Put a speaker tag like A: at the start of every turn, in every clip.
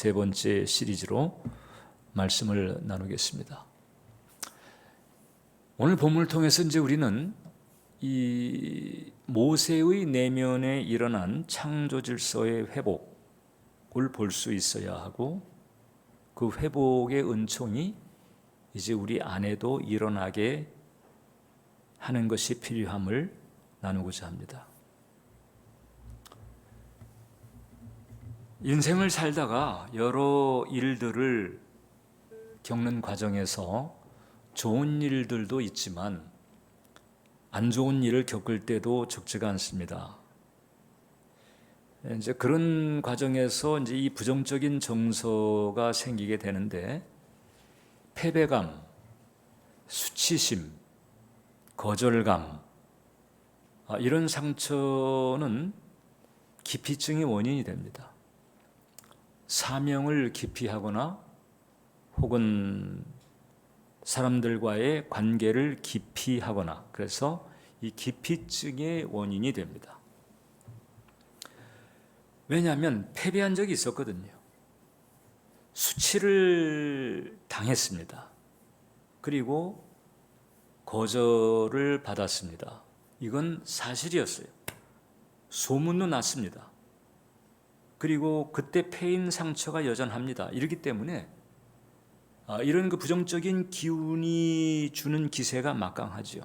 A: 세 번째 시리즈로 말씀을 나누겠습니다. 오늘 본문을 통해서 이제 우리는 이 모세의 내면에 일어난 창조 질서의 회복을 볼 수 있어야 하고, 그 회복의 은총이 이제 우리 안에도 일어나게 하는 것이 필요함을 나누고자 합니다. 인생을 살다가 여러 일들을 겪는 과정에서 좋은 일들도 있지만 안 좋은 일을 겪을 때도 적지가 않습니다. 이제 그런 과정에서 이제 이 부정적인 정서가 생기게 되는데, 패배감, 수치심, 거절감, 이런 상처는 기피증의 원인이 됩니다. 사명을 기피하거나 혹은 사람들과의 관계를 기피하거나, 그래서 이 기피증의 원인이 됩니다. 왜냐하면 패배한 적이 있었거든요. 수치를 당했습니다. 그리고 거절을 받았습니다. 이건 사실이었어요. 소문도 났습니다. 그리고 그때 패인 상처가 여전합니다. 이렇기 때문에 이런 그 부정적인 기운이 주는 기세가 막강하죠.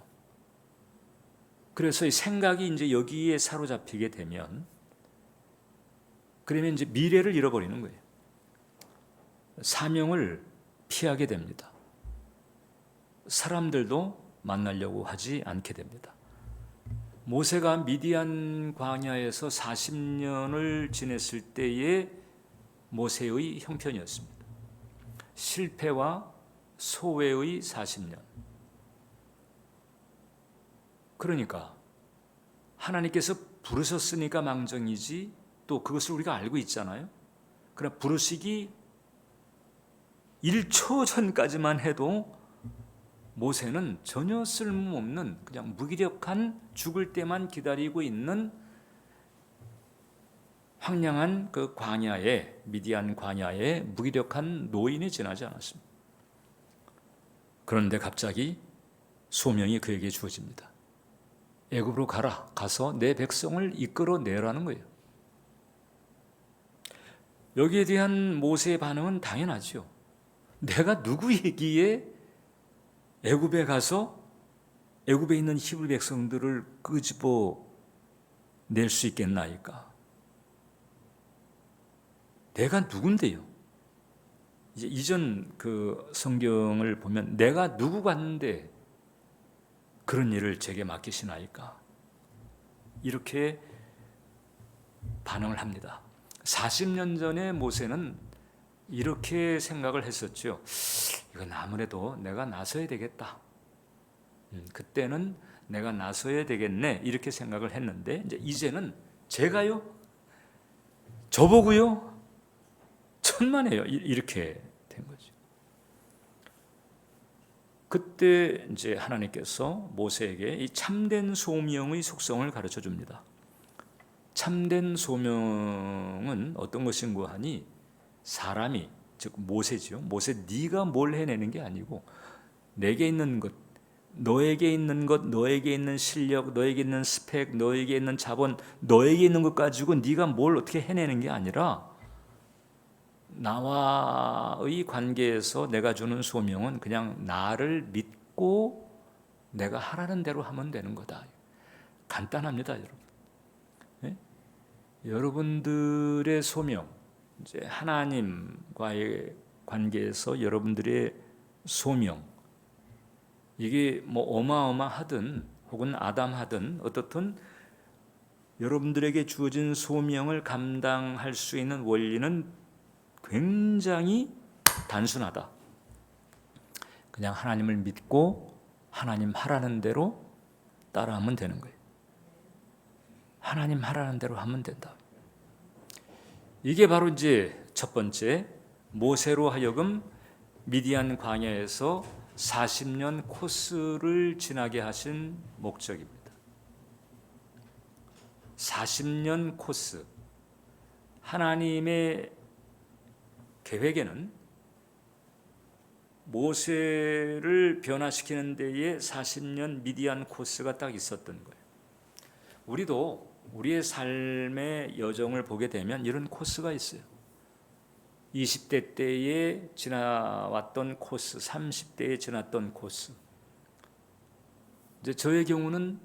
A: 그래서 이 생각이 이제 여기에 사로잡히게 되면, 그러면 이제 미래를 잃어버리는 거예요. 사명을 피하게 됩니다. 사람들도 만나려고 하지 않게 됩니다. 모세가 미디안 광야에서 40년을 지냈을 때의 모세의 형편이었습니다. 실패와 소외의 40년. 그러니까 하나님께서 부르셨으니까 망정이지, 또 그것을 우리가 알고 있잖아요. 그러나 부르시기 1초 전까지만 해도 모세는 전혀 쓸모없는, 그냥 무기력한, 죽을 때만 기다리고 있는 황량한 그 광야에, 미디안 광야에 무기력한 노인이 지나지 않았습니다. 그런데 갑자기 소명이 그에게 주어집니다. 애굽으로 가라. 가서 내 백성을 이끌어내라는 거예요. 여기에 대한 모세의 반응은 당연하죠. 내가 누구이기에 애굽에 가서 애굽에 있는 히브리 백성들을 끄집어 낼 수 있겠나이까? 내가 누군데요? 이제 이전 그 성경을 보면 내가 누구 같는데 그런 일을 제게 맡기시나이까? 이렇게 반응을 합니다. 40년 전에 모세는 이렇게 생각을 했었죠. 이건 아무래도 내가 나서야 되겠다. 그때는 내가 나서야 되겠네. 이렇게 생각을 했는데, 이제는 제가요? 저보고요? 천만에요. 이렇게 된 거죠. 그때 이제 하나님께서 모세에게 이 참된 소명의 속성을 가르쳐 줍니다. 참된 소명은 어떤 것인가 하니, 사람이, 즉 모세지요. 모세, 네가 뭘 해내는 게 아니고 내게 있는 것, 너에게 있는 것, 너에게 있는 실력, 너에게 있는 스펙, 너에게 있는 자본, 너에게 있는 것 가지고 네가 뭘 어떻게 해내는 게 아니라, 나와의 관계에서 내가 주는 소명은 그냥 나를 믿고 내가 하라는 대로 하면 되는 거다. 간단합니다, 여러분. 네? 여러분들의 소명, 이제 하나님과의 관계에서 여러분들의 소명, 이게 뭐 어마어마하든 혹은 아담하든 어떻든 여러분들에게 주어진 소명을 감당할 수 있는 원리는 굉장히 단순하다. 그냥 하나님을 믿고 하나님 하라는 대로 따라하면 되는 거예요. 하나님 하라는 대로 하면 된다. 이게 바로 이제 첫 번째, 모세로 하여금 미디안 광야에서 40년 코스를 지나게 하신 목적입니다. 40년 코스. 하나님의 계획에는 모세를 변화시키는 데에 40년 미디안 코스가 딱 있었던 거예요. 우리도 우리의 삶의 여정을 보게 되면 이런 코스가 있어요. 20대 때에 지나왔던 코스, 30대에 지났던 코스. 이제 저의 경우는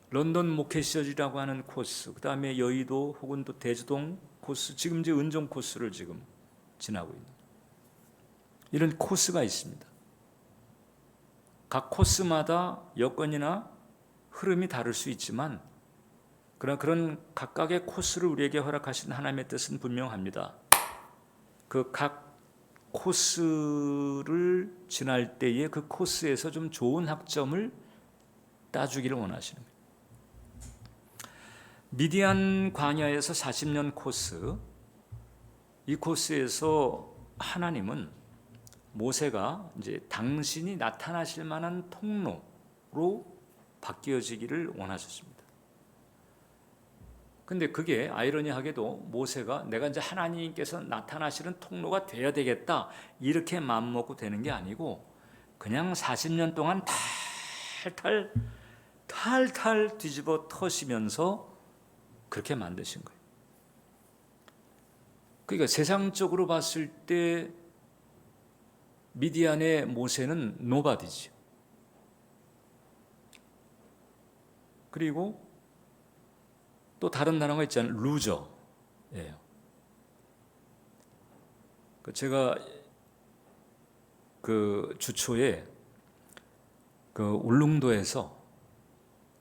A: 런던 목회 시절이라고 하는 코스, 그 다음에 여의도 혹은 또 대주동 코스, 지금 이제 은정 코스를 지금 지나고 있는 이런 코스가 있습니다. 각 코스마다 여건이나 흐름이 다를 수 있지만 그런 각각의 코스를 우리에게 허락하신 하나님의 뜻은 분명합니다. 그 각 코스를 지날 때에 그 코스에서 좀 좋은 학점을 따주기를 원하시는 거예요. 미디안 광야에서 40년 코스, 이 코스에서 하나님은 모세가 이제 당신이 나타나실 만한 통로로 바뀌어지기를 원하셨습니다. 근데 그게 아이러니하게도 모세가 내가 이제 하나님께서 나타나시는 통로가 돼야 되겠다 이렇게 마음먹고 되는 게 아니고 그냥 40년 동안 탈탈 뒤집어 터시면서 그렇게 만드신 거예요. 그러니까 세상적으로 봤을 때 미디안의 모세는 노바디죠. 그리고 또 다른 단어가 있잖아요. 루저예요. 제가 그 주초에 그 울릉도에서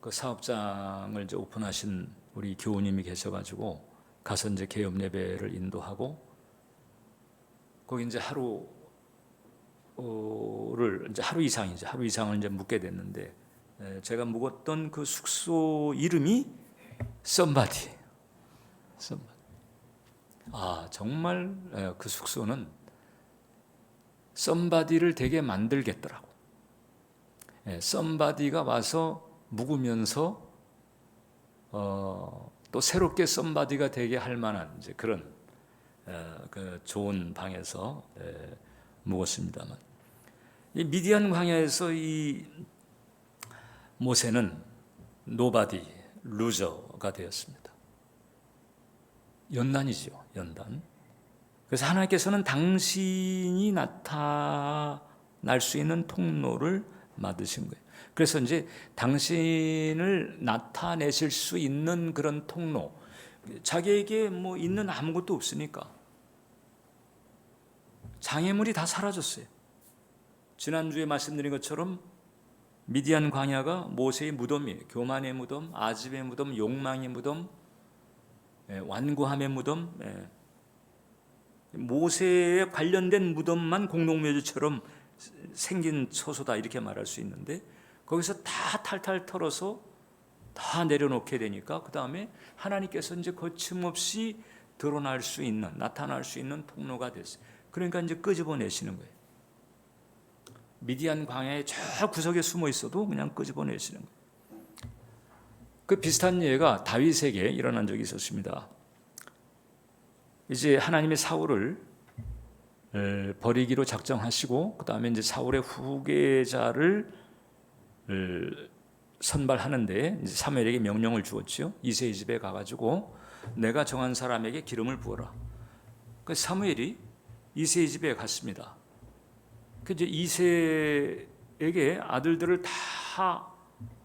A: 그 사업장을 이제 오픈하신 우리 교우님이 계셔가지고 가서 이제 개업 예배를 인도하고 거기 이제 하루 이상을 이제 묵게 됐는데 제가 묵었던 그 숙소 이름이 썸바디. 정말 그 숙소는 썸바디를 되게 만들겠더라고. 썸바디가 와서 묵으면서 또 새롭게 썸바디가 되게 할 만한 이제 그런 그 좋은 방에서 묵었습니다만, 이 미디안 광야에서 이 모세는 노바디, 루저가 되었습니다. 연단이죠, 연단. 그래서 하나님께서는 당신이 나타날 수 있는 통로를 만드신 거예요. 그래서 이제 당신을 나타내실 수 있는 그런 통로, 자기에게 뭐 있는 아무것도 없으니까 장애물이 다 사라졌어요. 지난주에 말씀드린 것처럼 미디안 광야가 모세의 무덤이에요. 교만의 무덤, 아집의 무덤, 욕망의 무덤, 완고함의 무덤, 모세에 관련된 무덤만 공동묘지처럼 생긴 처소다 이렇게 말할 수 있는데 거기서 다 탈탈 털어서 다 내려놓게 되니까 그 다음에 하나님께서 이제 거침없이 드러날 수 있는, 나타날 수 있는 통로가 됐어요. 그러니까 이제 끄집어내시는 거예요. 미디안 광야의 저 구석에 숨어 있어도 그냥 끄집어내시는 거예요. 그 비슷한 예가 다윗에게 일어난 적이 있었습니다. 이제 하나님의 사울을 버리기로 작정하시고 그 다음에 이제 사울의 후계자를 선발하는데 이제 사무엘에게 명령을 주었죠. 이새의 집에 가가지고 내가 정한 사람에게 기름을 부어라. 그 사무엘이 이새의 집에 갔습니다. 그 이제 이새에게 아들들을 다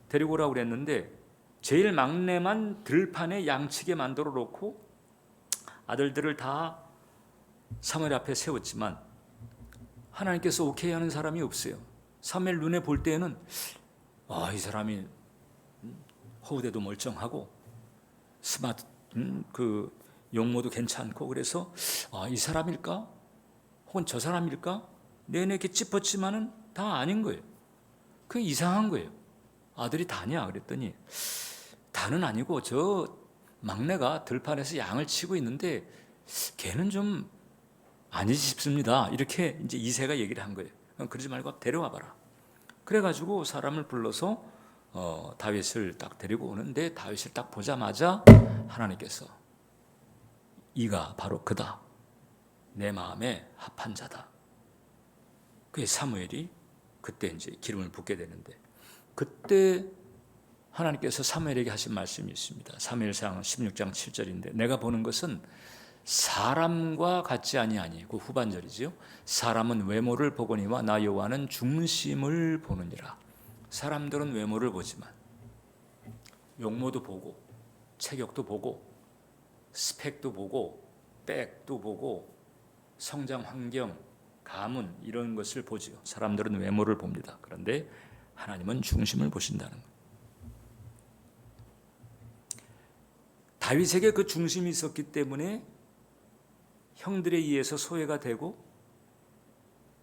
A: 데리고 오라고 그랬는데 제일 막내만 들판에 양치게 만들어 놓고 아들들을 다 사무엘 앞에 세웠지만 하나님께서 오케이 하는 사람이 없어요. 사무엘 눈에 볼 때에는 이 사람이 허우대도 멀쩡하고 스마트, 그 용모도 괜찮고 그래서 이 사람일까? 혹은 저 사람일까? 내내 이렇게 짚었지만은 다 아닌 거예요. 그게 이상한 거예요. 아들이 다냐? 그랬더니 다는 아니고 저 막내가 들판에서 양을 치고 있는데 걔는 좀 아니지 싶습니다. 이렇게 이제 이새가 얘기를 한 거예요. 그러지 말고 데려와 봐라. 그래가지고 사람을 불러서 다윗을 딱 데리고 오는데 다윗을 딱 보자마자 하나님께서 이가 바로 그다. 내 마음에 합한 자다. 그게 사무엘이 그때 이제 기름을 붓게 되는데, 그때 하나님께서 사무엘에게 하신 말씀이 있습니다. 사무엘상 16장 7절인데, 내가 보는 것은 사람과 같지 아니하니, 그 후반절이지요. 사람은 외모를 보거니와 나 여호와는 중심을 보느니라. 사람들은 외모를 보지만 용모도 보고 체격도 보고 스펙도 보고 백도 보고 성장 환경, 가문 이런 것을 보지요. 사람들은 외모를 봅니다. 그런데 하나님은 중심을 보신다는 거예요. 다윗에게 그 중심이 있었기 때문에 형들에 의해서 소외가 되고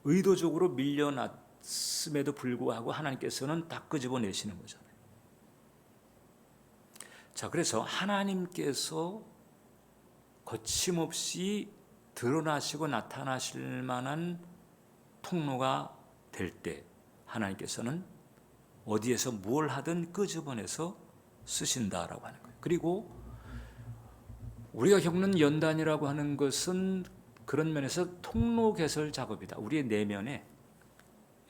A: 의도적으로 밀려났음에도 불구하고 하나님께서는 다 끄집어내시는 거잖아요. 자, 그래서 하나님께서 거침없이 드러나시고 나타나실 만한 통로가 될 때 하나님께서는 어디에서 뭘 하든 끄집어내서 쓰신다라고 하는 거예요. 그리고 우리가 겪는 연단이라고 하는 것은 그런 면에서 통로 개설 작업이다. 우리의 내면에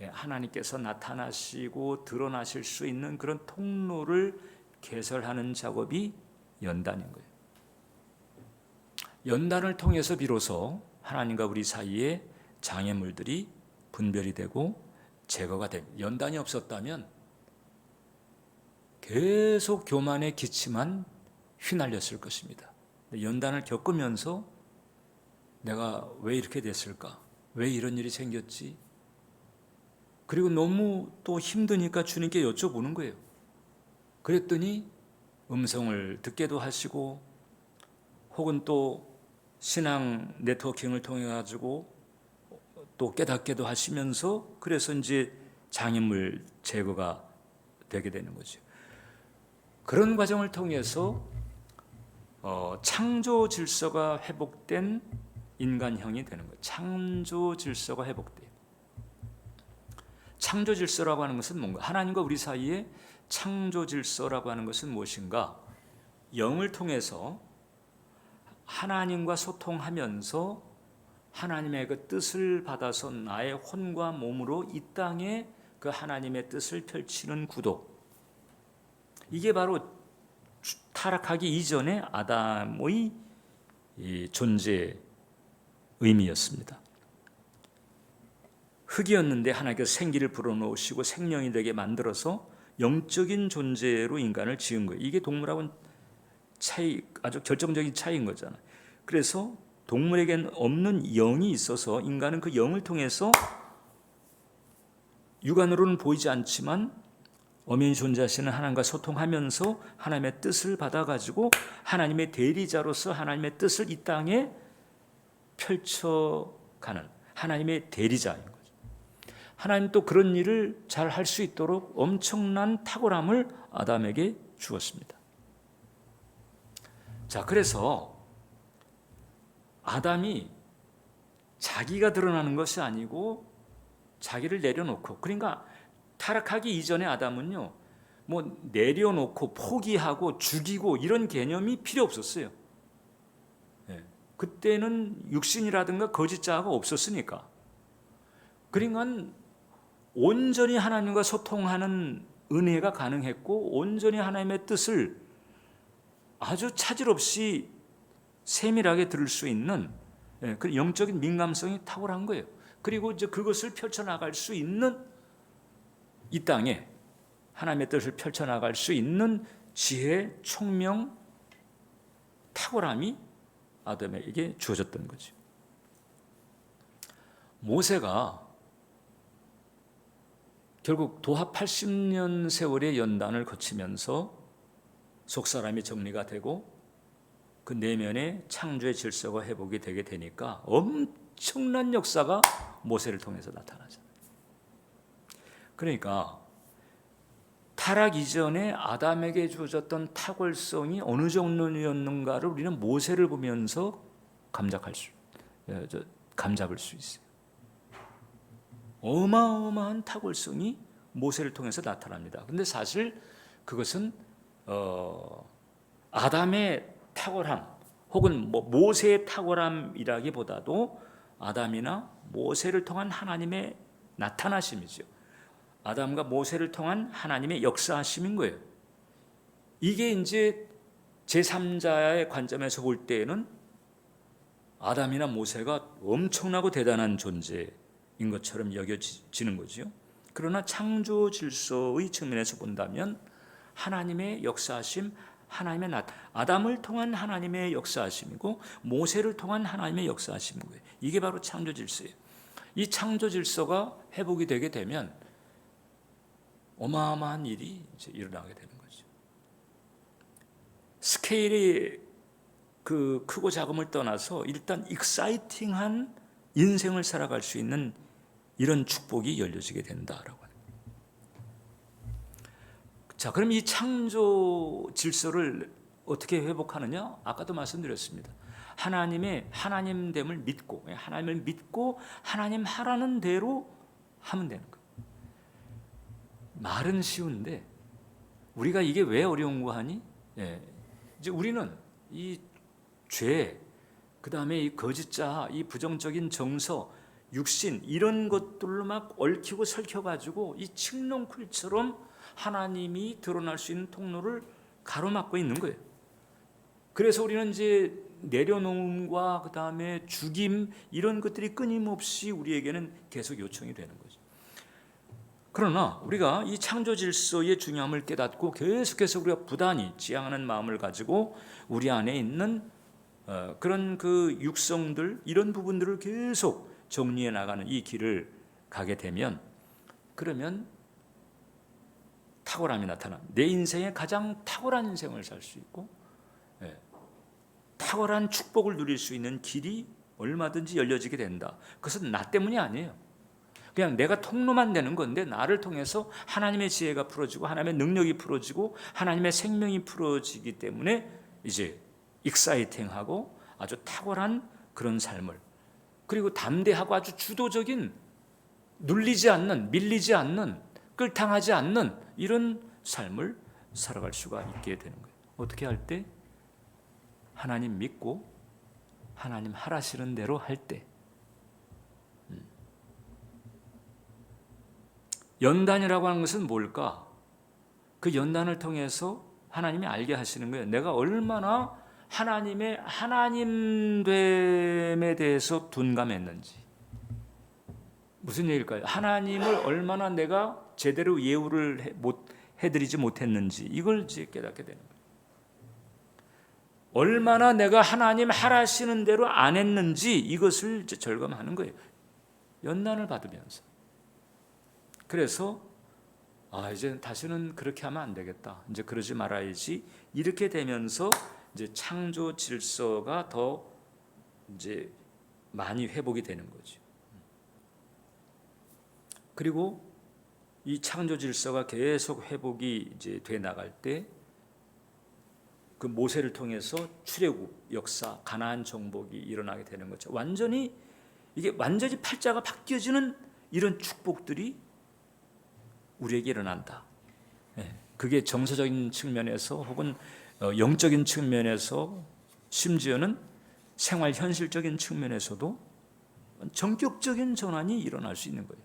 A: 하나님께서 나타나시고 드러나실 수 있는 그런 통로를 개설하는 작업이 연단인 거예요. 연단을 통해서 비로소 하나님과 우리 사이에 장애물들이 분별이 되고 제거가 됩니다. 연단이 없었다면 계속 교만의 기치만 휘날렸을 것입니다. 연단을 겪으면서 내가 왜 이렇게 됐을까? 왜 이런 일이 생겼지? 그리고 너무 또 힘드니까 주님께 여쭤보는 거예요. 그랬더니 음성을 듣게도 하시고 혹은 또 신앙 네트워킹을 통해 가지고 또 깨닫게도 하시면서 그래서 이제 장애물 제거가 되게 되는 거죠. 그런 과정을 통해서 창조 질서가 회복된 인간형이 되는 거예요. 창조 질서가 회복돼요. 창조 질서라고 하는 것은 뭔가? 하나님과 우리 사이에 창조 질서라고 하는 것은 무엇인가? 영을 통해서 하나님과 소통하면서 하나님의 그 뜻을 받아서 나의 혼과 몸으로 이 땅에 그 하나님의 뜻을 펼치는 구도. 이게 바로 타락하기 이전의 아담의 존재 의미였습니다. 흙이었는데 하나님께서 생기를 불어넣으시고 생명이 되게 만들어서 영적인 존재로 인간을 지은 거예요. 이게 동물하고는 차이, 아주 결정적인 차이인 거잖아요. 그래서 동물에게는 없는 영이 있어서 인간은 그 영을 통해서 육안으로는 보이지 않지만 엄연히 존재하시는 하나님과 소통하면서 하나님의 뜻을 받아가지고 하나님의 대리자로서 하나님의 뜻을 이 땅에 펼쳐가는 하나님의 대리자인 거죠. 하나님 또 그런 일을 잘 할 수 있도록 엄청난 탁월함을 아담에게 주었습니다. 자, 그래서 아담이 자기가 드러나는 것이 아니고 자기를 내려놓고, 그러니까 타락하기 이전에 아담은요, 뭐 내려놓고 포기하고 죽이고 이런 개념이 필요 없었어요. 그때는 육신이라든가 거짓 자아가 없었으니까. 그러니까 온전히 하나님과 소통하는 은혜가 가능했고 온전히 하나님의 뜻을 아주 차질 없이 세밀하게 들을 수 있는 그 영적인 민감성이 탁월한 거예요. 그리고 이제 그것을 펼쳐나갈 수 있는 이 땅에 하나님의 뜻을 펼쳐나갈 수 있는 지혜, 총명, 탁월함이 아담에게 주어졌던 거죠. 모세가 결국 도합 80년 세월의 연단을 거치면서 속사람이 정리가 되고 그 내면의 창조의 질서가 회복이 되게 되니까 엄청난 역사가 모세를 통해서 나타나잖아요. 그러니까 타락 이전에 아담에게 주어졌던 탁월성이 어느 정도였는가를 우리는 모세를 보면서 감잡을 수 있어요. 어마어마한 탁월성이 모세를 통해서 나타납니다. 그런데 사실 그것은 아담의 탁월함, 혹은 뭐 모세의 탁월함이라기보다도 아담이나 모세를 통한 하나님의 나타나심이죠. 아담과 모세를 통한 하나님의 역사하심인 거예요. 이게 이제 제3자의 관점에서 볼 때에는 아담이나 모세가 엄청나고 대단한 존재인 것처럼 여겨지는 거죠. 그러나 창조 질서의 측면에서 본다면 하나님의 역사하심, 하나님의 아담을 통한 하나님의 역사하심이고 모세를 통한 하나님의 역사하심인 거예요. 이게 바로 창조 질서예요. 이 창조 질서가 회복이 되게 되면 어마어마한 일이 이제 일어나게 되는 거죠. 스케일이 그 크고 작음을 떠나서 일단 익사이팅한 인생을 살아갈 수 있는 이런 축복이 열려지게 된다라고 합니다. 자, 그럼 이 창조 질서를 어떻게 회복하느냐? 아까도 말씀드렸습니다. 하나님의 하나님됨을 믿고, 하나님을 믿고 하나님 하라는 대로 하면 되는 거예요. 말은 쉬운데 우리가 이게 왜 어려운 거 하니? 이제 우리는 이 죄, 그 다음에 이 거짓자, 이 부정적인 정서, 육신 이런 것들로 막 얽히고 설켜가지고 이 칡농쿨처럼 하나님이 드러날 수 있는 통로를 가로막고 있는 거예요. 그래서 우리는 이제 내려놓음과 그 다음에 죽임 이런 것들이 끊임없이 우리에게는 계속 요청이 되는 거죠. 그러나 우리가 이 창조 질서의 중요함을 깨닫고 계속해서 우리가 부단히 지향하는 마음을 가지고 우리 안에 있는 그런 그 육성들 이런 부분들을 계속 정리해 나가는 이 길을 가게 되면 그러면 탁월함이 나타나 내 인생의 가장 탁월한 인생을 살 수 있고 탁월한 축복을 누릴 수 있는 길이 얼마든지 열려지게 된다. 그것은 나 때문이 아니에요. 그냥 내가 통로만 되는 건데 나를 통해서 하나님의 지혜가 풀어지고 하나님의 능력이 풀어지고 하나님의 생명이 풀어지기 때문에 이제 익사이팅하고 아주 탁월한 그런 삶을 그리고 담대하고 아주 주도적인 눌리지 않는 밀리지 않는 끌당하지 않는 이런 삶을 살아갈 수가 있게 되는 거예요. 어떻게 할 때? 하나님 믿고 하나님 하라시는 대로 할 때. 연단이라고 하는 것은 뭘까? 그 연단을 통해서 하나님이 알게 하시는 거예요. 내가 얼마나 하나님의 하나님됨에 대해서 둔감했는지. 무슨 얘기일까요? 하나님을 얼마나 내가 제대로 예우를 해드리지 못했는지 이걸 이제 깨닫게 되는 거예요. 얼마나 내가 하나님 하라시는 대로 안 했는지 이것을 이제 절감하는 거예요. 연단을 받으면서. 그래서 이제 다시는 그렇게 하면 안 되겠다. 이제 그러지 말아야지. 이렇게 되면서 이제 창조 질서가 더 이제 많이 회복이 되는 거죠. 그리고 이 창조 질서가 계속 회복이 이제 돼 나갈 때 그 모세를 통해서 출애굽 역사, 가나안 정복이 일어나게 되는 거죠. 이게 완전히 팔자가 바뀌어지는 이런 축복들이 우리에게 일어난다. 그게 정서적인 측면에서 혹은 영적인 측면에서 심지어는 생활 현실적인 측면에서도 전격적인 전환이 일어날 수 있는 거예요.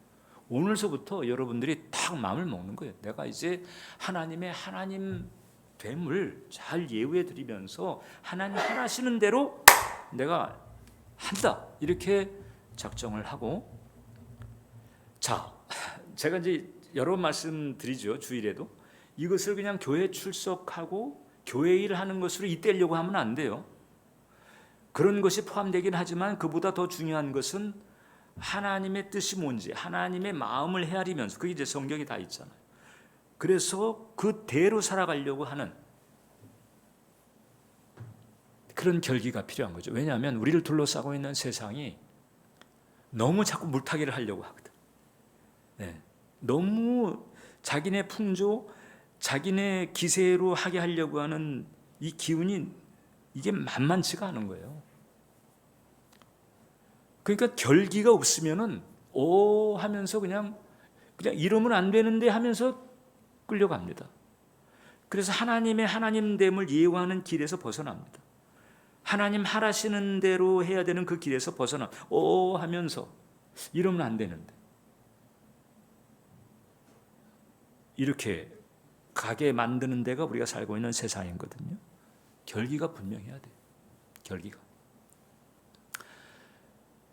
A: 오늘서부터 여러분들이 딱 마음을 먹는 거예요. 내가 이제 하나님의 하나님됨을 잘 예우해 드리면서 하나님 하시는 대로 내가 한다. 이렇게 작정을 하고 자, 제가 이제 여러 번 말씀드리죠. 주일에도 이것을 그냥 교회 출석하고 교회 일 하는 것으로 이때려고 하면 안 돼요. 그런 것이 포함되긴 하지만 그보다 더 중요한 것은 하나님의 뜻이 뭔지 하나님의 마음을 헤아리면서 그게 이제 성경에 다 있잖아요. 그래서 그대로 살아가려고 하는 그런 결기가 필요한 거죠. 왜냐하면 우리를 둘러싸고 있는 세상이 너무 자꾸 물타기를 하려고 하거든. 너무 자기네 풍조, 자기네 기세로 하게 하려고 하는 이 기운이 이게 만만치가 않은 거예요. 그러니까 결기가 없으면은 하면서 그냥 이러면 안 되는데 하면서 끌려갑니다. 그래서 하나님의 하나님됨을 예우하는 길에서 벗어납니다. 하나님 하라시는 대로 해야 되는 그 길에서 벗어나 하면서 이러면 안 되는데, 이렇게 가게 만드는 데가 우리가 살고 있는 세상이거든요. 결기가 분명해야 돼요. 결기가.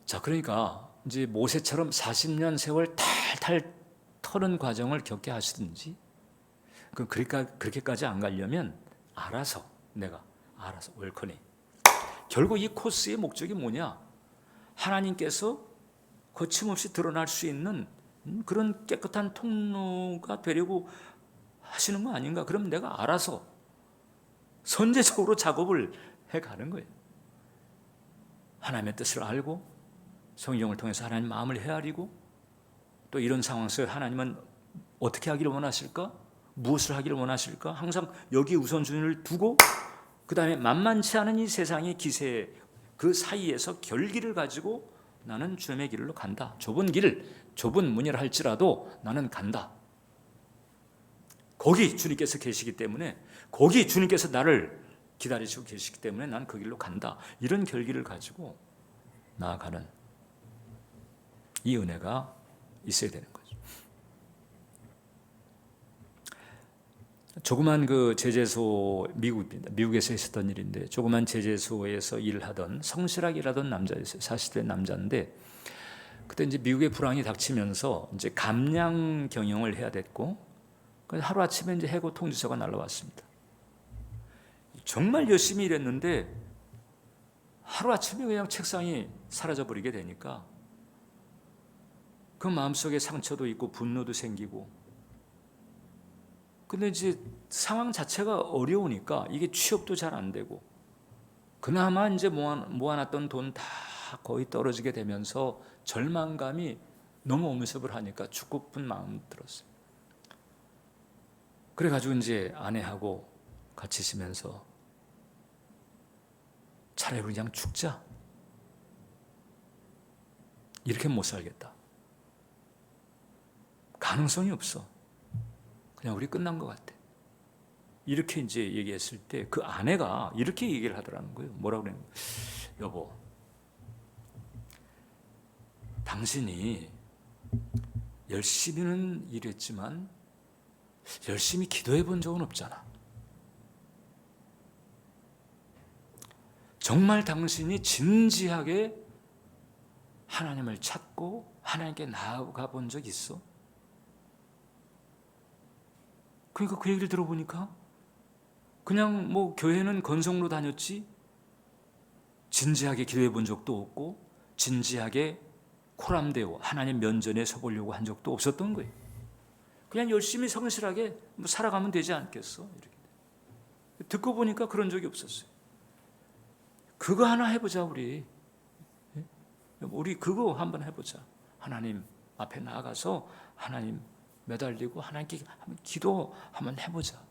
A: 자, 그러니까 이제 모세처럼 40년 세월 탈탈 터는 과정을 겪게 하시든지, 그렇게까지 안 가려면 내가 알아서 월커니. 결국 이 코스의 목적이 뭐냐? 하나님께서 거침없이 드러날 수 있는 그런 깨끗한 통로가 되려고 하시는 거 아닌가? 그럼 내가 알아서 선제적으로 작업을 해가는 거예요. 하나님의 뜻을 알고 성경을 통해서 하나님 마음을 헤아리고, 또 이런 상황 속에 하나님은 어떻게 하기를 원하실까? 무엇을 하기를 원하실까? 항상 여기 우선순위를 두고, 그 다음에 만만치 않은 이 세상의 기세 그 사이에서 결기를 가지고 나는 주님의 길로 간다. 좁은 문이라 할지라도 나는 간다. 거기 주님께서 계시기 때문에, 거기 주님께서 나를 기다리시고 계시기 때문에 난 그 길로 간다. 이런 결기를 가지고 나아가는 이 은혜가 있어야 되는 거죠. 조그만 그 제재소, 미국에서 있었던 일인데, 조그만 제재소에서 일하던, 성실하게 일하던 남자였어요. 40대 남자인데, 그때 이제 미국의 불황이 닥치면서 이제 감량 경영을 해야 됐고, 하루 아침에 이제 해고 통지서가 날라왔습니다. 정말 열심히 일했는데 하루 아침에 그냥 책상이 사라져 버리게 되니까 그 마음속에 상처도 있고 분노도 생기고, 근데 이제 상황 자체가 어려우니까 이게 취업도 잘 안 되고, 그나마 이제 모아놨던 돈 다 거의 떨어지게 되면서 절망감이 너무 엄습을 하니까 죽고픈 마음 들었어요. 그래가지고 이제 아내하고 같이 있으면서 차라리 그냥 죽자. 이렇게 못 살겠다. 가능성이 없어. 그냥 우리 끝난 것 같아. 이렇게 이제 얘기했을 때 그 아내가 이렇게 얘기를 하더라는 거예요. 뭐라고 그랬냐면, 여보, 당신이 열심히는 일했지만 열심히 기도해 본 적은 없잖아. 정말 당신이 진지하게 하나님을 찾고 하나님께 나아가 본 적 있어? 그러니까 그 얘기를 들어보니까 그냥 뭐 교회는 건성으로 다녔지 진지하게 기도해 본 적도 없고, 진지하게 코람되고 하나님 면전에 서보려고 한 적도 없었던 거예요. 그냥 열심히 성실하게 살아가면 되지 않겠어? 이렇게. 듣고 보니까 그런 적이 없었어요. 그거 하나 해보자, 우리. 우리 그거 한번 해보자. 하나님 앞에 나아가서 하나님 매달리고 하나님께 기도 한번 해보자.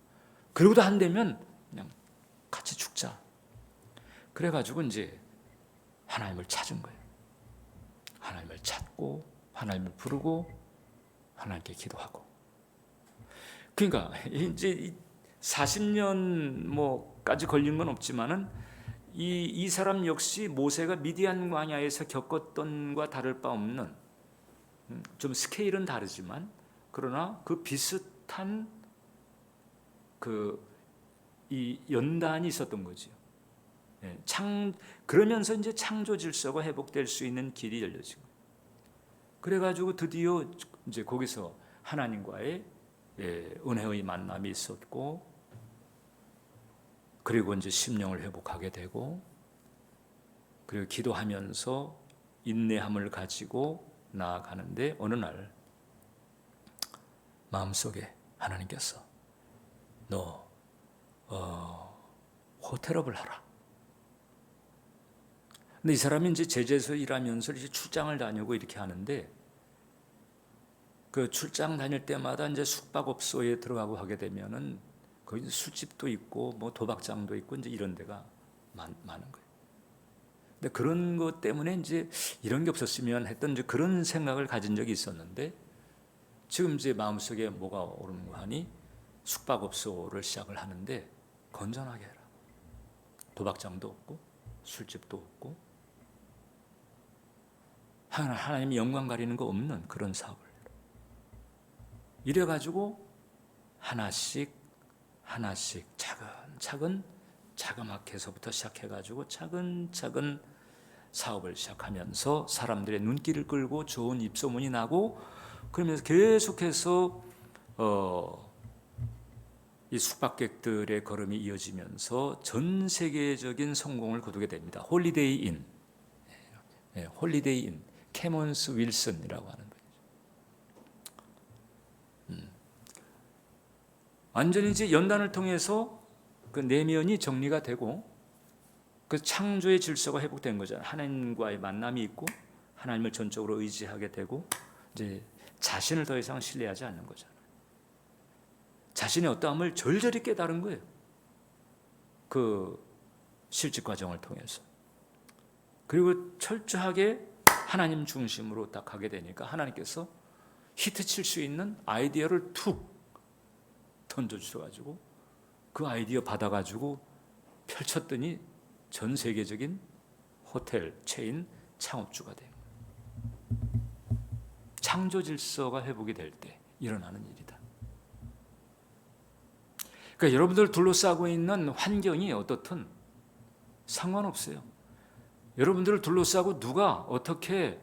A: 그러고도 안 되면 그냥 같이 죽자. 그래가지고 이제 하나님을 찾은 거예요. 하나님을 찾고 하나님을 부르고 하나님께 기도하고. 그러니까 이제 40년 뭐까지 걸린 건 없지만은 이 사람 역시 모세가 미디안 광야에서 겪었던과 다를 바 없는, 좀 스케일은 다르지만 그러나 그 비슷한 이 연단이 있었던 거죠. 그러면서 이제 창조 질서가 회복될 수 있는 길이 열려진 거예요. 그래가지고 드디어 이제 거기서 하나님과의 은혜의 만남이 있었고, 그리고 이제 심령을 회복하게 되고, 그리고 기도하면서 인내함을 가지고 나아가는데, 어느 날 마음속에 하나님께서 너 호텔업을 하라. 근데 이 사람이 이제 제재소 일하면서 이제 출장을 다니고 이렇게 하는데, 그 출장 다닐 때마다 이제 숙박업소에 들어가고 하게 되면은 거기 술집도 있고 뭐 도박장도 있고 이제 이런 데가 많은 거예요. 근데 그런 것 때문에 이제 이런 게 없었으면 했던 이제 그런 생각을 가진 적이 있었는데, 지금 이제 마음속에 뭐가 오르는가 하니 숙박업소를 시작을 하는데 건전하게 해라. 도박장도 없고 술집도 없고 하나님이 영광 가리는 거 없는 그런 사업을 이래가지고 하나씩 차근차근 자그마해서부터 시작해가지고 차근차근 사업을 시작하면서 사람들의 눈길을 끌고 좋은 입소문이 나고 그러면서 계속해서 이 숙박객들의 걸음이 이어지면서 전 세계적인 성공을 거두게 됩니다. 홀리데이 인, 홀리데이 인, 캐먼스 윌슨이라고 하는 분이죠. 완전히 이제 연단을 통해서 그 내면이 정리가 되고 그 창조의 질서가 회복된 거잖아요. 하나님과의 만남이 있고 하나님을 전적으로 의지하게 되고 이제 자신을 더 이상 신뢰하지 않는 거잖아요. 자신의 어떠함을 절절히 깨달은 거예요. 그 실직 과정을 통해서. 그리고 철저하게 하나님 중심으로 딱 하게 되니까 하나님께서 히트 칠 수 있는 아이디어를 툭 던져주셔가지고 그 아이디어 받아가지고 펼쳤더니 전 세계적인 호텔 체인 창업주가 된 거예요. 창조 질서가 회복이 될 때 일어나는 일이다. 그러니까 여러분들 둘러싸고 있는 환경이 어떻든 상관없어요. 여러분들을 둘러싸고 누가 어떻게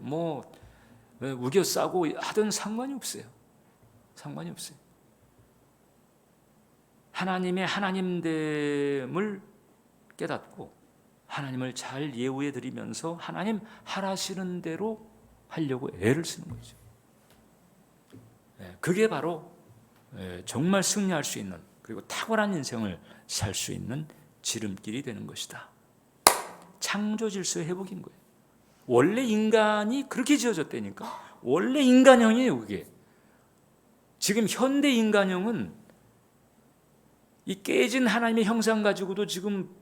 A: 우겨 싸고 하든 상관이 없어요. 상관이 없어요. 하나님의 하나님됨을 깨닫고 하나님을 잘 예우해 드리면서 하나님 하라시는 대로 하려고 애를 쓰는 거죠. 그게 바로 정말 승리할 수 있는 그리고 탁월한 인생을 살 수 있는 지름길이 되는 것이다. 창조 질서의 회복인 거예요. 원래 인간이 그렇게 지어졌다니까. 원래 인간형이에요, 그게. 지금 현대 인간형은 이 깨진 하나님의 형상 가지고도 지금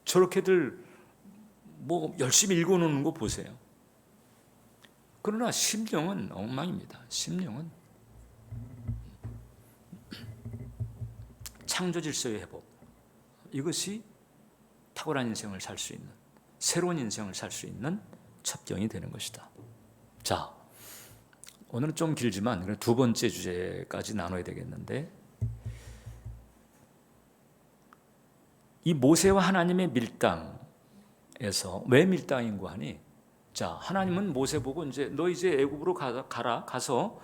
A: 저렇게들 열심히 읽어놓는 거 보세요. 그러나 심령은 엉망입니다. 심령은 창조 질서의 회복, 이것이 탁월한 인생을 살 수 있는, 새로운 인생을 살 수 있는 첩경이 되는 것이다. 자, 오늘은 좀 길지만 두 번째 주제까지 나눠야 되겠는데, 이 모세와 하나님의 밀당에서 왜 밀당인고 하니, 자, 하나님은 모세 보고 너 이제 애굽으로 가서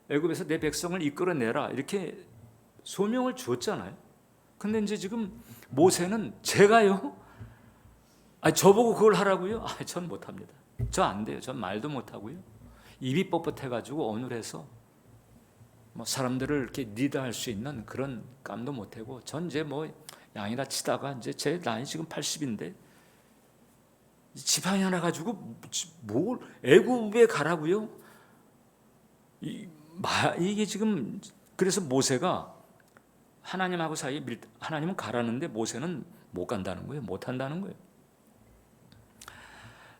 A: 애굽에서 내 백성을 이끌어내라 이렇게 소명을 줬잖아요. 근데 이제 지금 모세는 제가요? 저보고 그걸 하라고요? 전 못합니다. 저 안 돼요. 전 말도 못하고요. 입이 뻣뻣해가지고 어눌해서 사람들을 이렇게 리드할 수 있는 그런 깜도 못하고, 전 이제 양이나 치다가 이제 제 나이 지금 80인데 지팡이 하나 가지고 뭘 애굽에 가라고요? 이게 지금 그래서 모세가 하나님하고 사이에 하나님은 가라는데 모세는 못 간다는 거예요. 못 한다는 거예요.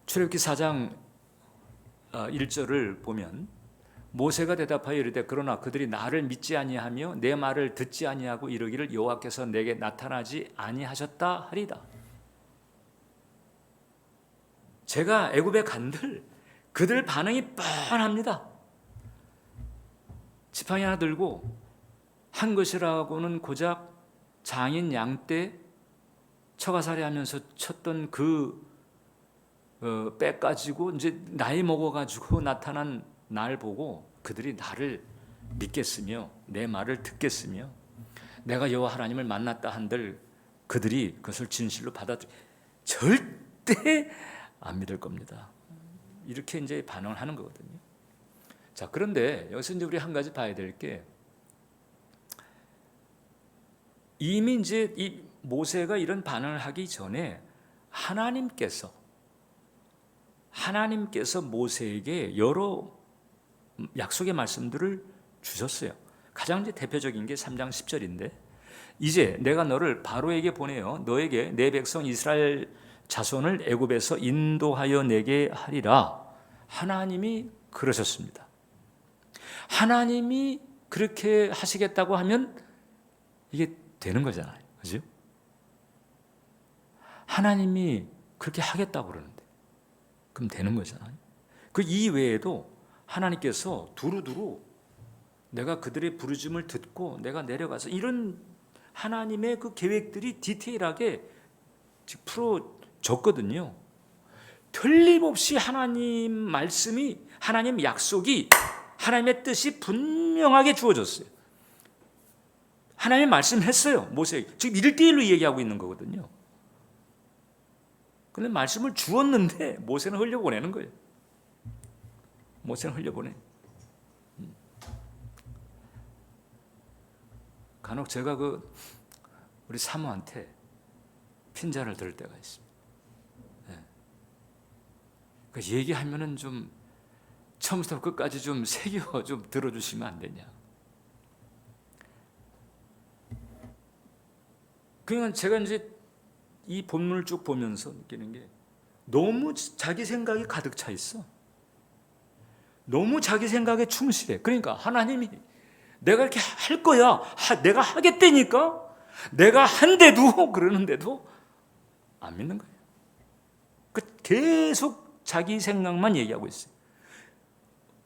A: 출애굽기 4장 1절을 보면 모세가 대답하여 이르되 그러나 그들이 나를 믿지 아니하며 내 말을 듣지 아니하고 이르기를 여호와께서 내게 나타나지 아니하셨다 하리다. 제가 애굽에 간들 그들 반응이 뻔합니다. 지팡이 하나 들고 한 것이라고는 고작 장인 양 때 처가살이 하면서 쳤던 빽 가지고 이제 나이 먹어가지고 나타난 날 보고 그들이 나를 믿겠으며 내 말을 듣겠으며 내가 여호와 하나님을 만났다 한들 그들이 그것을 진실로 절대 안 믿을 겁니다. 이렇게 이제 반응을 하는 거거든요. 자, 그런데 여기서 이제 우리 한 가지 봐야 될 게, 이미 이제 이 모세가 이런 반응을 하기 전에 하나님께서 모세에게 여러 약속의 말씀들을 주셨어요. 가장 이제 대표적인 게 3장 10절인데, 이제 내가 너를 바로에게 보내어 너에게 내 백성 이스라엘 자손을 애굽에서 인도하여 내게 하리라. 하나님이 그러셨습니다. 하나님이 그렇게 하시겠다고 하면 이게 되는 거잖아요. 그죠? 하나님이 그렇게 하겠다고 그러는데 그럼 되는 거잖아요. 그 이외에도 하나님께서 두루두루 내가 그들의 부르짖음을 듣고 내가 내려가서 이런 하나님의 그 계획들이 디테일하게 풀어졌거든요. 틀림없이 하나님 말씀이, 하나님 약속이, 하나님의 뜻이 분명하게 주어졌어요. 하나님 말씀했어요. 모세에게. 지금 1대1로 얘기하고 있는 거거든요. 근데 말씀을 주었는데 모세는 흘려보내는 거예요. 모세는 흘려보내. 간혹 제가 우리 사모한테 핀잔을 들을 때가 있습니다. 그 얘기하면은 좀 처음부터 끝까지 좀 새겨 좀 들어주시면 안 되냐. 그러니까 제가 이제 이 본문을 쭉 보면서 느끼는 게 너무 자기 생각이 가득 차 있어. 너무 자기 생각에 충실해. 그러니까 하나님이 내가 이렇게 할 거야. 내가 하겠다니까. 내가 한데도 그러는데도 안 믿는 거예요. 계속 자기 생각만 얘기하고 있어요.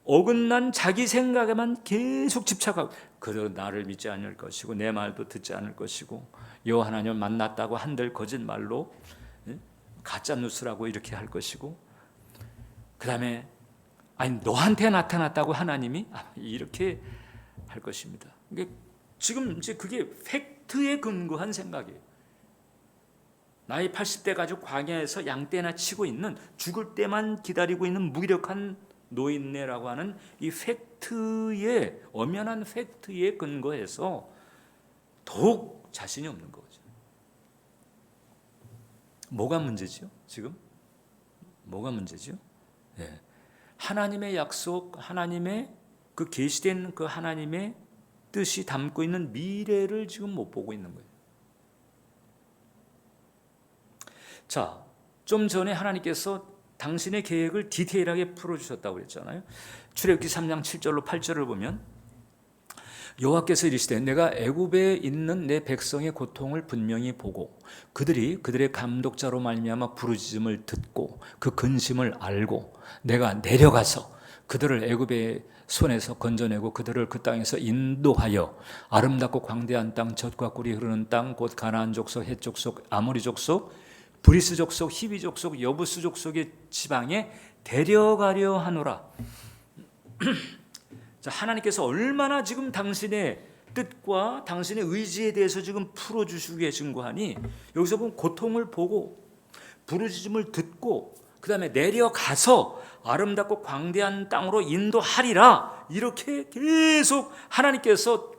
A: 어긋난 자기 생각에만 계속 집착하고, 그도 나를 믿지 않을 것이고 내 말도 듣지 않을 것이고 여호와 하나님을 만났다고 한들 거짓말로 가짜 뉴스라고 이렇게 할 것이고, 그 다음에 아니 너한테 나타났다고 하나님이 이렇게 할 것입니다. 지금 이제 그게 팩트에 근거한 생각이에요. 나이 80대 가지고 광야에서 양떼나 치고 있는, 죽을 때만 기다리고 있는 무기력한 노인네라고 하는 이 팩트에, 엄연한 팩트에 근거해서 더욱 자신이 없는 거죠. 뭐가 문제죠? 지금 뭐가 문제죠? 네. 하나님의 약속, 하나님의 그 계시된 그 하나님의 뜻이 담고 있는 미래를 지금 못 보고 있는 거예요. 자, 좀 전에 하나님께서 당신의 계획을 디테일하게 풀어주셨다고 그랬잖아요. 출애굽기 3장 7절로 8절을 보면 여호와께서 이르시되 내가 애굽에 있는 내 백성의 고통을 분명히 보고 그들이 그들의 감독자로 말미암아 부르짖음을 듣고 그 근심을 알고 내가 내려가서 그들을 애굽의 손에서 건져내고 그들을 그 땅에서 인도하여 아름답고 광대한 땅, 젖과 꿀이 흐르는 땅, 곧 가나안 족속, 헷 족속, 아모리 족속, 브리스 족속, 히비 족속, 여부스 족속의 지방에 데려가려 하노라. 자, 하나님께서 얼마나 지금 당신의 뜻과 당신의 의지에 대해서 지금 풀어주시고 계신 거 하니, 여기서 보면 고통을 보고 부르짖음을 듣고 그 다음에 내려가서 아름답고 광대한 땅으로 인도하리라, 이렇게 계속 하나님께서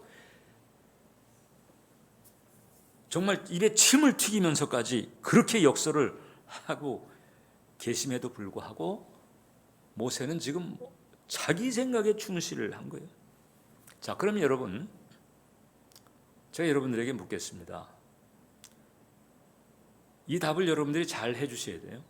A: 정말 입에 침을 튀기면서까지 그렇게 역설을 하고 계심에도 불구하고 모세는 지금 자기 생각에 충실을 한 거예요. 자, 그럼 여러분, 제가 여러분들에게 묻겠습니다. 이 답을 여러분들이 잘 해주셔야 돼요.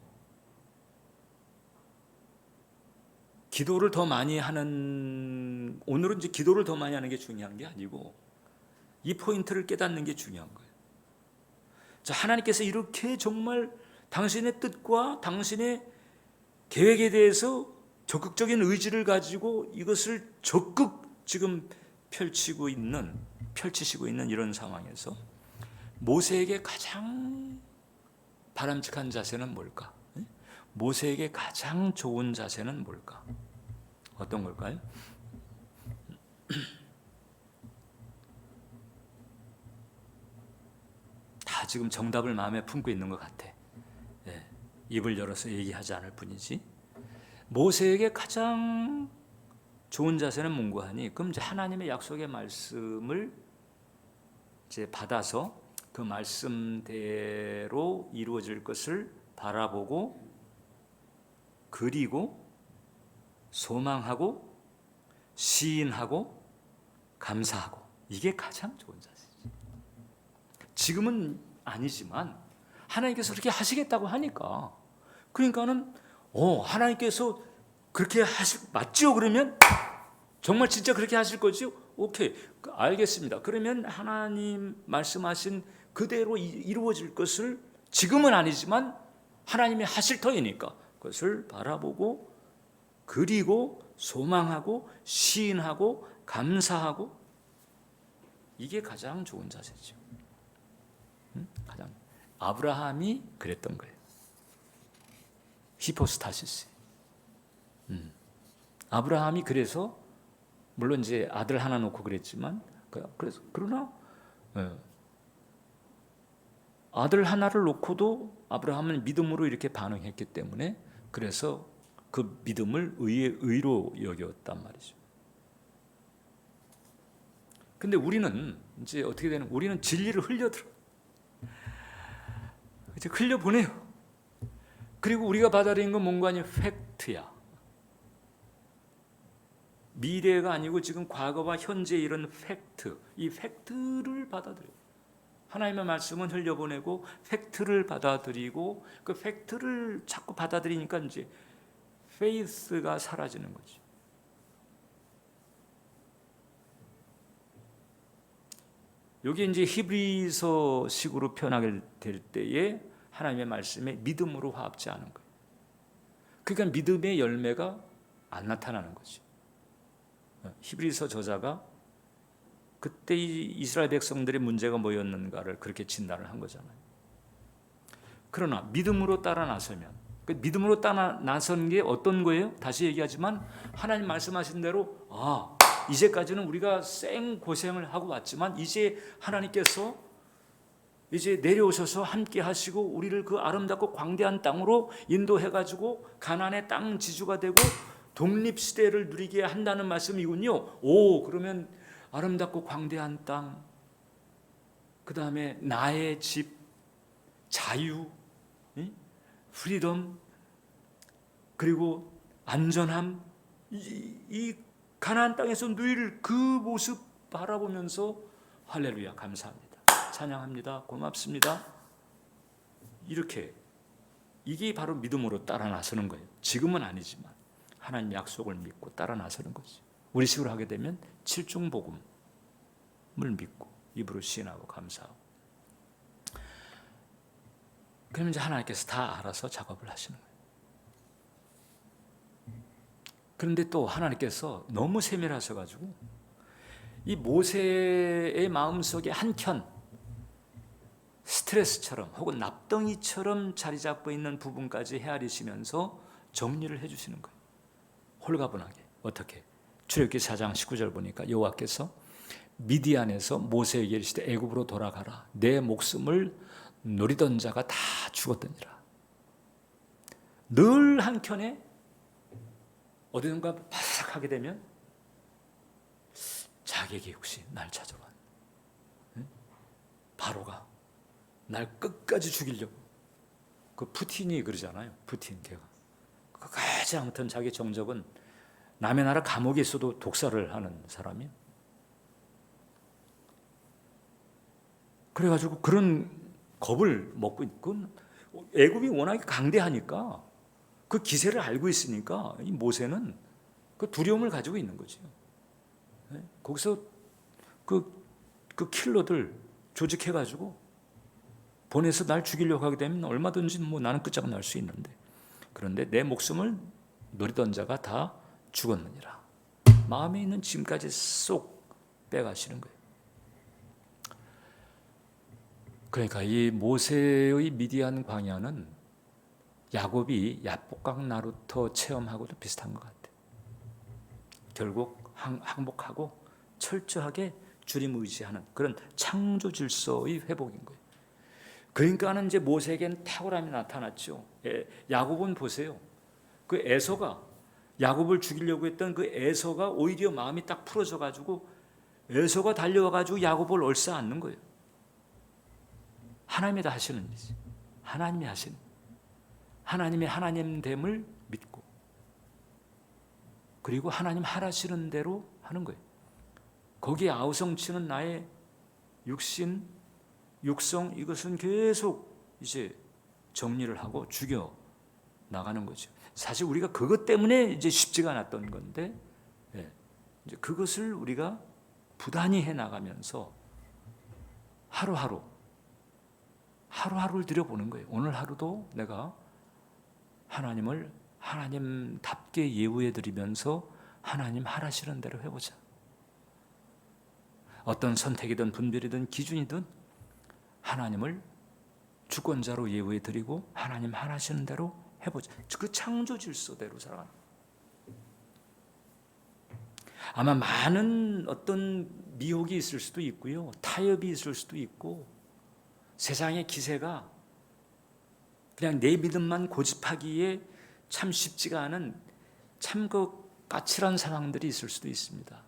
A: 기도를 더 많이 하는, 오늘은 이제 기도를 더 많이 하는 게 중요한 게 아니고 이 포인트를 깨닫는 게 중요한 거예요. 자, 하나님께서 이렇게 정말 당신의 뜻과 당신의 계획에 대해서 적극적인 의지를 가지고 이것을 적극 지금 펼치시고 있는 이런 상황에서 모세에게 가장 바람직한 자세는 뭘까? 모세에게 가장 좋은 자세는 뭘까? 어떤 걸까요? 다 지금 정답을 마음에 품고 있는 것 같아. 입을 열어서 얘기하지 않을 뿐이지. 모세에게 가장 좋은 자세는 뭔가 하니, 그럼 이제 하나님의 약속의 말씀을 이제 받아서 그 말씀대로 이루어질 것을 바라보고 그리고 소망하고 시인하고 감사하고, 이게 가장 좋은 자세지. 지금은 아니지만 하나님께서 그렇게 하시겠다고 하니까, 그러니까는 하나님께서 그렇게 맞죠? 그러면 정말 진짜 그렇게 하실 거죠? 오케이, 알겠습니다. 그러면 하나님 말씀하신 그대로 이루어질 것을 지금은 아니지만 하나님이 하실 터이니까 그것을 바라보고 그리고 소망하고 시인하고 감사하고, 이게 가장 좋은 자세죠. 가장 아브라함이 그랬던 거예요. 히포스타시스. 아브라함이 그래서 물론 이제 아들 하나 놓고 그랬지만, 그래서 그러나 아들 하나를 놓고도 아브라함은 믿음으로 이렇게 반응했기 때문에, 그래서 그 믿음을 의로 여겼단 말이죠. 근데 우리는 이제 어떻게 되는? 우리는 진리를 흘려들어. 이제 흘려보내요. 그리고 우리가 받아들이는 건 뭔가 아니면 팩트야. 미래가 아니고 지금 과거와 현재 이런 팩트, 이 팩트를 받아들여요. 하나님의 말씀은 흘려보내고 팩트를 받아들이고, 그 팩트를 자꾸 받아들이니까 이제 페이스가 사라지는 거지. 여기 이제 히브리서식으로 표현하게 될 때에 하나님의 말씀에 믿음으로 화합지 않은 거예요. 그러니까 믿음의 열매가 안 나타나는 거지. 히브리서 저자가 그때 이스라엘 백성들의 문제가 뭐였는가를 그렇게 진단을 한 거잖아요. 그러나 믿음으로 따라 나서면, 그 믿음으로 따라 나선 게 어떤 거예요? 다시 얘기하지만 하나님 말씀하신 대로 이제까지는 우리가 생 고생을 하고 왔지만 이제 하나님께서 이제 내려오셔서 함께 하시고 우리를 그 아름답고 광대한 땅으로 인도해 가지고 가나안의 땅 지주가 되고 독립 시대를 누리게 한다는 말씀이군요. 그러면 아름답고 광대한 땅, 그 다음에 나의 집, 자유, 프리덤, 그리고 안전함, 이 가나안 땅에서 누릴 그 모습 바라보면서 할렐루야, 감사합니다, 찬양합니다, 고맙습니다, 이렇게, 이게 바로 믿음으로 따라 나서는 거예요. 지금은 아니지만 하나님 약속을 믿고 따라 나서는 거지. 우리 식으로 하게 되면 칠중복음을 믿고 입으로 시인하고 감사하고, 그러면 이제 하나님께서 다 알아서 작업을 하시는 거예요. 그런데 또 하나님께서 너무 세밀하셔가지고 이 모세의 마음속에 한켠 스트레스처럼 혹은 납덩이처럼 자리 잡고 있는 부분까지 헤아리시면서 정리를 해주시는 거예요. 홀가분하게. 어떻게? 출애굽기 4장 19절 보니까 여호와께서 미디안에서 모세에게 이르시되 애굽으로 돌아가라. 내 목숨을 노리던 자가 다 죽었더니라. 늘 한켠에 어디든가 바삭하게 되면 자객이 혹시 날 찾아와. 바로가 날 끝까지 죽이려고. 그 푸틴이 그러잖아요. 푸틴 걔가. 끝까지 아무튼 자기 정적은 남의 나라 감옥에 있어도 독살을 하는 사람이에요. 그래가지고 그런 겁을 먹고 있고, 애굽이 워낙에 강대하니까 그 기세를 알고 있으니까 이 모세는 그 두려움을 가지고 있는 거죠. 거기서 그 킬러들 조직해가지고 보내서 날 죽이려고 하게 되면 얼마든지 나는 끝장을 날 수 있는데, 그런데 내 목숨을 노리던 자가 다 죽었느니라. 마음에 있는 짐까지 쏙 빼가시는 거예요. 그러니까 이 모세의 미디안 광야는 야곱이 야복강 나루터 체험하고도 비슷한 것 같아요. 결국 항복하고 철저하게 주님 의지하는 그런 창조 질서의 회복인 거예요. 그러니까는 이제 모세에게는 탁월함이 나타났죠. 야곱은 보세요. 그 에서가 야곱을 죽이려고 했던 그 에서가 오히려 마음이 딱 풀어져 가지고 에서가 달려와 가지고 야곱을 얼싸안는 거예요. 하나님이 다 하시는 일이지. 하나님이 하시는, 하나님의 하나님됨을 믿고, 그리고 하나님 하라시는 대로 하는 거예요. 거기에 아우성치는 나의 육신, 육성, 이것은 계속 이제 정리를 하고 죽여 나가는 거죠. 사실 우리가 그것 때문에 이제 쉽지가 않았던 건데, 이제 그것을 우리가 부단히 해 나가면서 하루하루를 들여보는 거예요. 오늘 하루도 내가 하나님을 하나님답게 예우해 드리면서 하나님 하라시는 대로 해보자. 어떤 선택이든 분별이든 기준이든 하나님을 주권자로 예우해 드리고 하나님 하라시는 대로 해보자. 그 창조 질서대로 살아가는. 아마 많은 어떤 미혹이 있을 수도 있고요, 타협이 있을 수도 있고, 세상의 기세가 그냥 내 믿음만 고집하기에 참 쉽지가 않은 참 그 까칠한 상황들이 있을 수도 있습니다.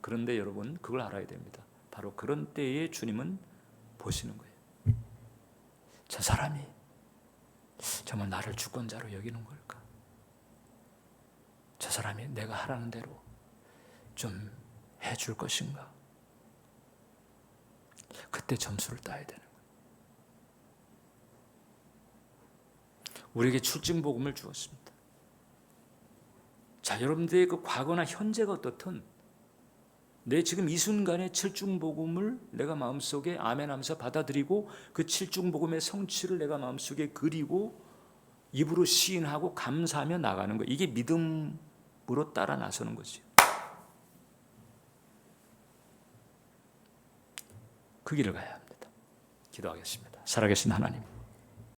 A: 그런데 여러분, 그걸 알아야 됩니다. 바로 그런 때에 주님은 보시는 거예요. 저 사람이 정말 나를 주권자로 여기는 걸까? 저 사람이 내가 하라는 대로 좀 해줄 것인가? 그때 점수를 따야 되는 거예요. 우리에게 출증복음을 주었습니다. 자, 여러분들의 그 과거나 현재가 어떻든 내 지금 이 순간의 칠중복음을 내가 마음속에 아멘하면서 받아들이고 그 칠중복음의 성취를 내가 마음속에 그리고 입으로 시인하고 감사하며 나가는 거, 이게 믿음으로 따라 나서는 거지. 그 길을 가야 합니다. 기도하겠습니다. 살아계신 하나님,